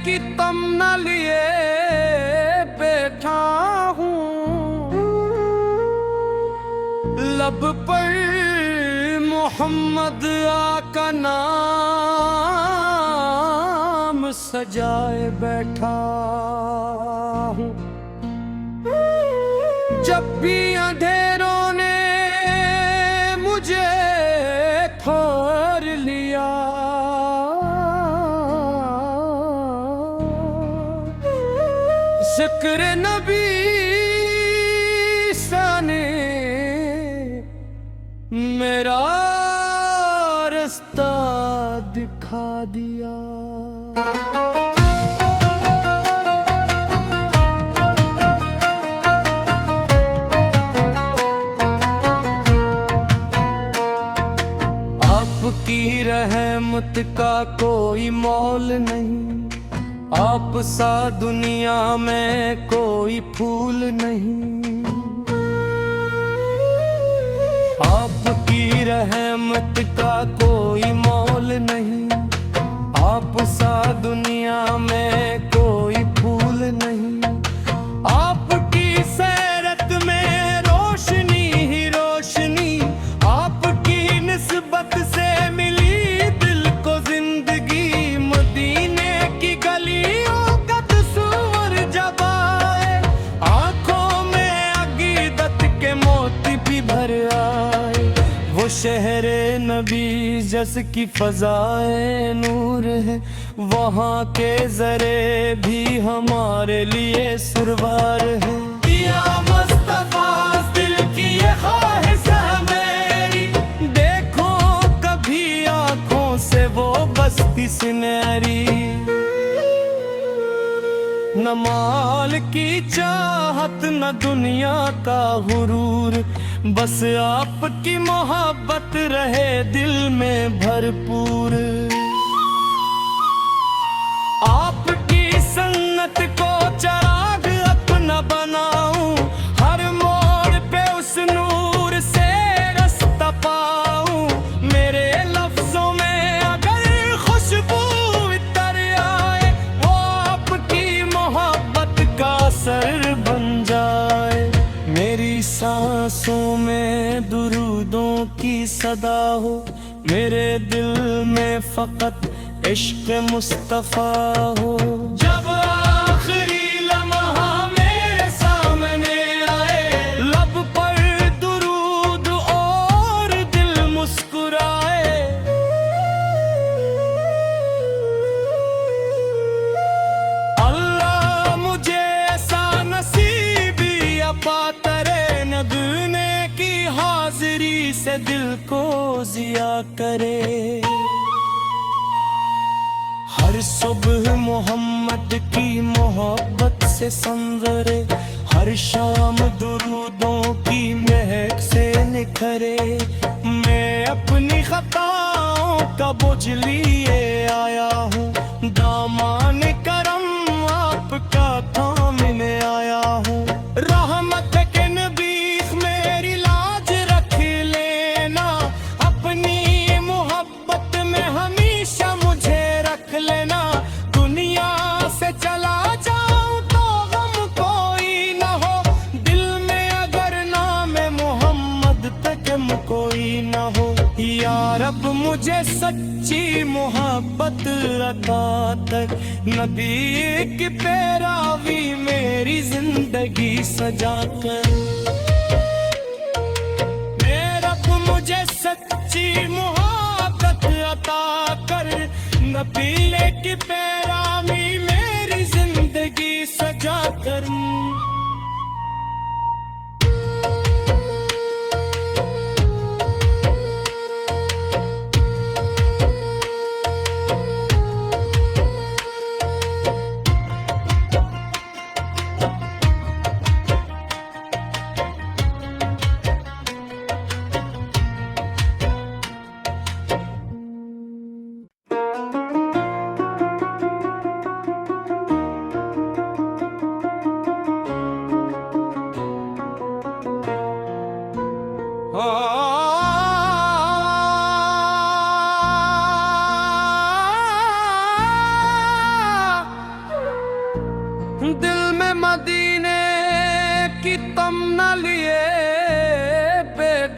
की तमन्ना लिए बैठा हूँ, लब पर मोहम्मद आका नाम सजाए बैठा हूँ। जब भी अंधेरों ने मुझे घेर लिया, जिक्र नबी ने मेरा रास्ता दिखा दिया। आपकी रहमत का कोई मोल नहीं, आप सा दुनिया में कोई फूल नहीं। आपकी रहमत का कोई मोल नहीं, आप सा दुनिया में कोई फूल नहीं। आपकी सैरत में रोशनी ही रोशनी, आपकी निस्बत से मिली दिल को जिंदगी। मदीने की गलियों का तस्वर जब आए, आंखों में अकीदत के मोती भी भर आए। वो शहरे नबी जिसकी फ़ज़ाए नूर है, वहाँ के ज़रे भी हमारे लिए सुरवार है। या मुस्तफ़ा दिल की ये ख्वाहिश है मेरी, देखो कभी आँखों से वो बस्ती सुनहरी। न माल की चाहत न दुनिया का गुरूर, बस आपकी मोहब्बत रहे दिल में भरपूर। आपकी सन्नत को चिराग अपना बनाऊं, हर मोड़ पे उस नूर से रास्ता पाऊं। मेरे लफ्जों में अगर खुशबू इतर आए, वो आपकी मोहब्बत का असर बन जाए। मेरी सांसों में दुरूदों की सदा हो, मेरे दिल में फकत इश्क मुस्तफा हो। जब आखिरी लम्हा मेरे सामने आए, लब पर दुरूद और दिल मुस्कुराए। अल्लाह मुझे ऐसा नसीबी अता करे, नगने की हाजिरी से दिल को जिया करे। हर सुबह मोहम्मद की मोहब्बत से संवरे, हर शाम दुरूदों की महक से निखरे। मैं अपनी खताओं का बोझ लिए आया हूँ, दामान करम आपका थामने आया हूँ। रहमत के नबी मेरी लाज रख लेना, अपनी मोहब्बत में हमेशा मुझे रख लेना। दुनिया से चला जाऊं तो गम कोई न हो, दिल में अगर नाम मोहम्मद तक कोई न हो। या रब मुझे सच्ची मोहब्बत अता कर, नबी की पैरावी मेरी जिंदगी सजा कर। रब मुझे सच्ची मोहब्बत अता कर, नबी की पैरावी मेरी जिंदगी सजा कर।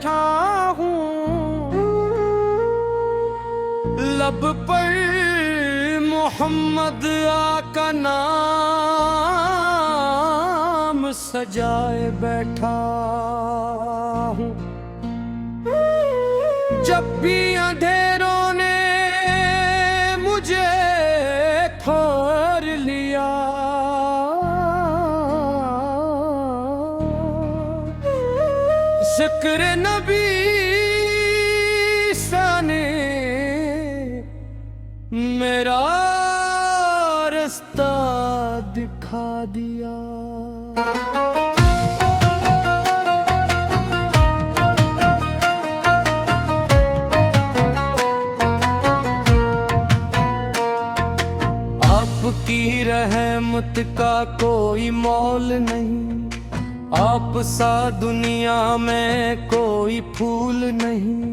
बैठा हूँ, लब पर मोहम्मद आका नाम सजाए बैठा हूँ। जब भी अंधेरों ने मुझे घेर लिया, जिक्र नबी ने मेरा रास्ता दिखा दिया। आपकी रहमत का कोई मोल नहीं, आप सा दुनिया में कोई फूल नहीं।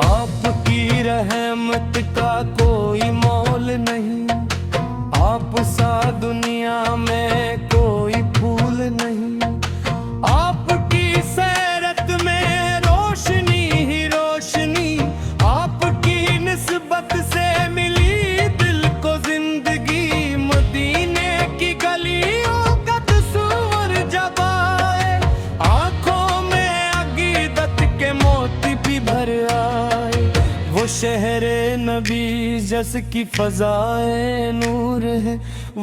आपकी रहमत का कोई मोल नहीं, आप सा दुनिया में कोई फूल नहीं। आपकी सैरत में रोशनी ही रोशनी, आपकी निस्बत से मिली दिल को जिंदगी। मदीने की गलियों का तस्वर जब आए, आंखों में अकीदत के मोती भी भर आए। वो शहरे नबी जिसकी फ़ज़ाए नूर है,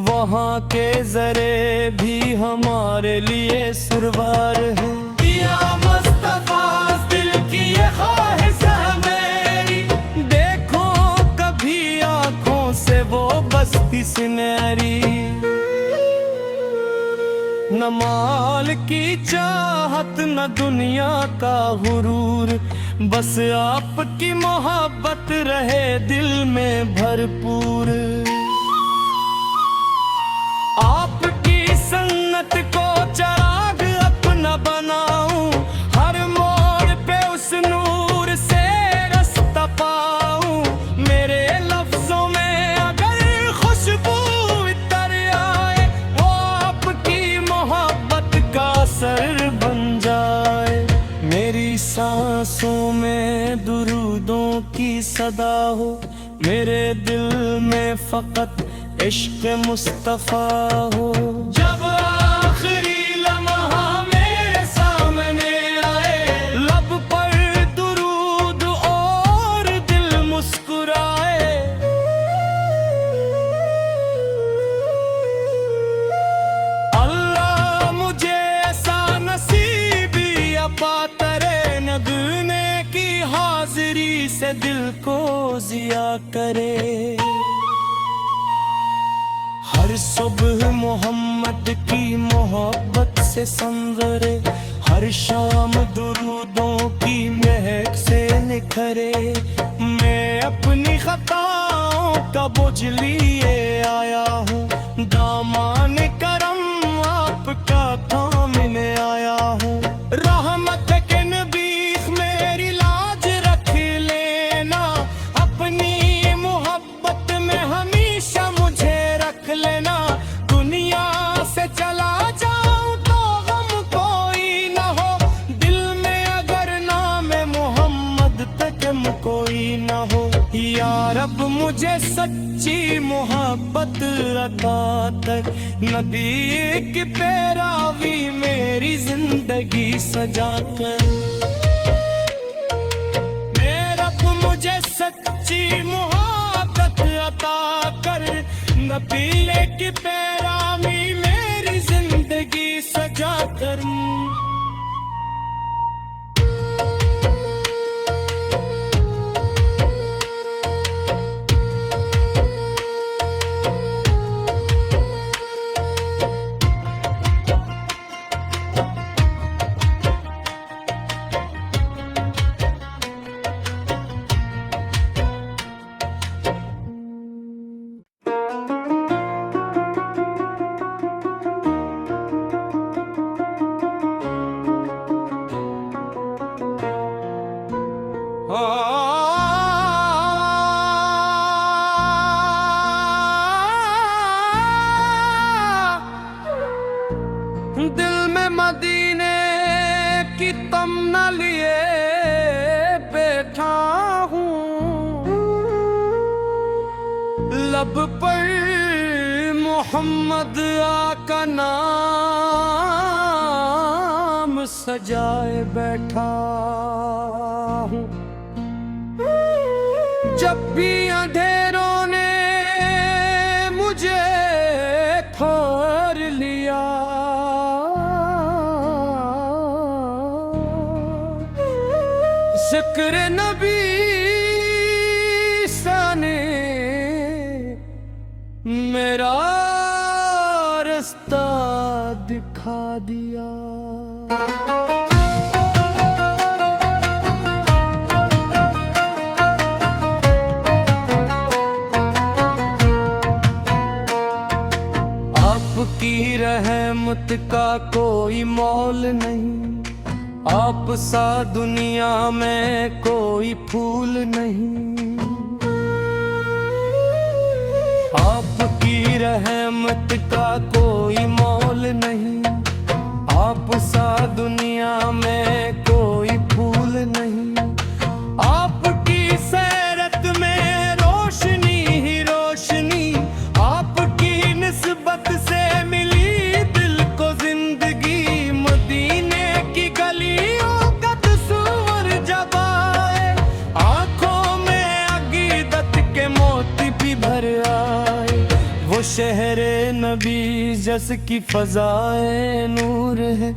वहाँ के ज़रे भी हमारे लिए सुरवार है। या मुस्तफ़ा दिल की ये ख्वाहिश है मेरी, देखो कभी आँखों से वो बस्ती सुनहरी। न माल की चाहत न दुनिया का गुरूर, बस आपकी मोहब्बत रहे दिल में भरपूर। आपकी सन्नत को चिराग अपना बनाऊं, हर मोड़ पे उस नूर से रास्ता पाऊं। मेरे लफ्जों में अगर खुशबू इतर आए, वो आपकी मोहब्बत का असर बन जाए। मेरी सांसों में दुरूदों की सदा हो, मेरे दिल में फकत इश्क मुस्तफा हो। जब आखिरी लम्हा मेरे सामने आए, लब पर दुरूद और दिल मुस्कुराए। अल्लाह मुझे ऐसा नसीब अता करे, नगने की हाजिरी से दिल को जिया करे। हर सुबह मोहम्मद की मोहब्बत से संवरे, हर शाम दुरूदों की महक से निखरे। मैं अपनी खताओं का बोझ लिए आया हूँ, दामान करम आपका थामने आया हूँ। रहमत के नबी मेरी लाज रख लेना, अपनी मोहब्बत में हमेशा मुझे रख लेना। दुनिया से चला जाऊं तो गम कोई न हो, दिल में अगर नाम मोहम्मद तक कोई न हो। या रब मुझे सच्ची मोहब्बत अता कर, नबी की पैरावी मेरी जिंदगी सजा कर। रब मुझे सच्ची मोहब्बत अता कर, नबी की पैरावी मेरी जिंदगी सजा कर। लब पर मोहम्मद आका नाम सजाए बैठा हूँ। जब भी अंधेरों ने मुझे थार लिया, जिक्र नबी ने मेरा रास्ता दिखा दिया। आपकी रहमत का कोई मोल नहीं, आप सा दुनिया में कोई फूल नहीं। आपकी रहमत का कोई मोल नहीं, आप सा दुनिया में कोई फूल नहीं। आपकी सैरत में रोशनी ही रोशनी, आपकी निस्बत से मिली दिल को जिंदगी। मदीने की गलियों का तस्वर जब आए, आंखों में अकीदत के मोती भी भर आए। वो शहरे नबी जिसकी फ़ज़ाए नूर है,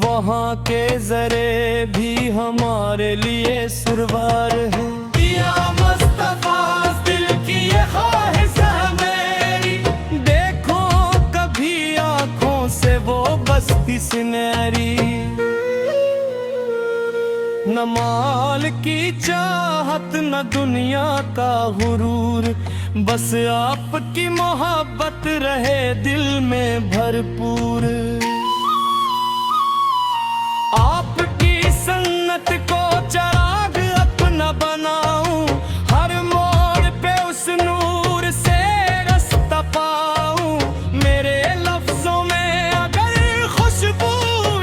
वहाँ के ज़रे भी हमारे लिए सुरवार है। या मुस्तफ़ा दिल की ये ख्वाहिश है मेरी, देखो कभी आँखों से वो बस्ती सुनहरी। न माल की चाहत न दुनिया का गुरूर, बस आपकी मोहब्बत रहे दिल में भरपूर। आपकी सन्नत को चिराग अपना बनाऊं, हर मोड़ पे उस नूर से रास्ता पाऊं। मेरे लफ्जों में अगर खुशबू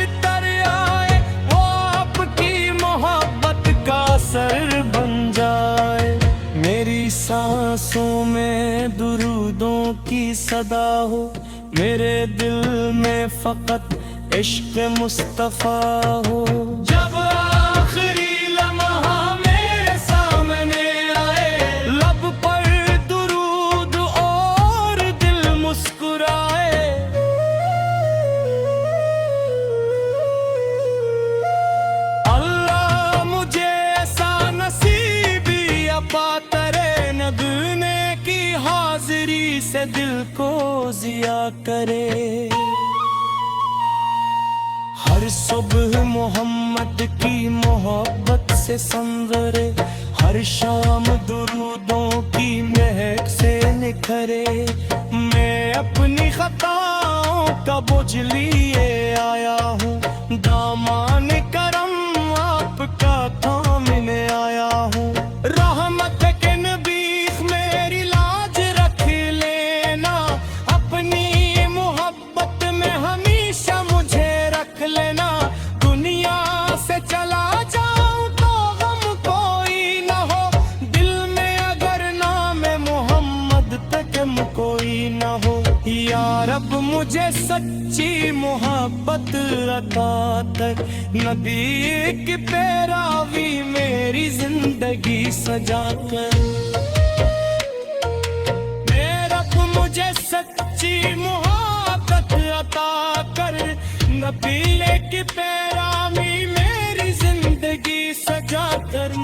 इतर आए, वो आपकी मोहब्बत का असर बन जाए। मेरी सांसों में दुरूदों की सदा हो, मेरे दिल में फकत इश्क मुस्तफा हो। जब आखिरी लम्हा मेरे सामने आए, लब पर दुरूद और दिल मुस्कुराए। अल्लाह मुझे ऐसा नसीब अता करे, नगने की हाजिरी से दिल को जिया करे। हर सुबह मोहम्मद की मोहब्बत से संवरे, हर शाम दुरूदों की महक से निखरे। मैं अपनी खताओं का बोझ लिए आया हूँ, दामान करम आपका थामने आया हूँ। रहमत के नबी मेरी लाज रख लेना, अपनी मोहब्बत में हमेशा मुझे रख लेना। दुनिया से चला जाऊं तो गम कोई न हो, दिल में अगर नाम मोहम्मद तक कोई न हो। या रब मुझे सच्ची मोहब्बत अता कर, नबी की पैरावी मेरी जिंदगी सजा कर। रब मुझे सच्ची मोहब्बत अता कर, नबी की पैरावी मेरी जिंदगी सजा कर।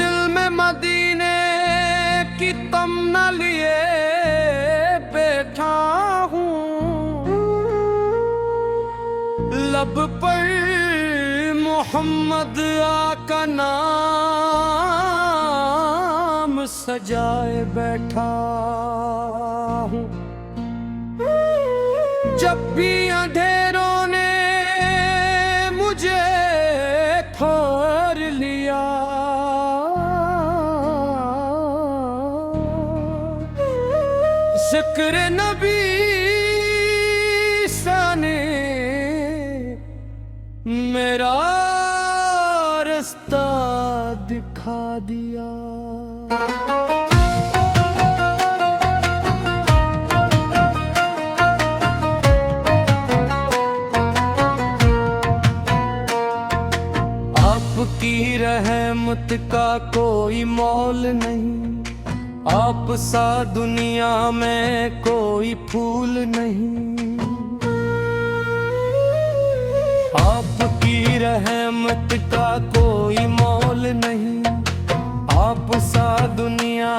दिल में मदीने की तमन्ना लिए बैठा हूँ, लब पर मोहम्मद आका नाम सजाए बैठा हूँ। जब भी अंधेरों ने मुझे ठोर लिया, जिक्र नबी ने मेरा रास्ता दिखा दिया। आपकी रहमत का कोई मोल नहीं, आप सा दुनिया में कोई फूल नहीं। आपकी रहमत का कोई मोल नहीं, आप सा दुनिया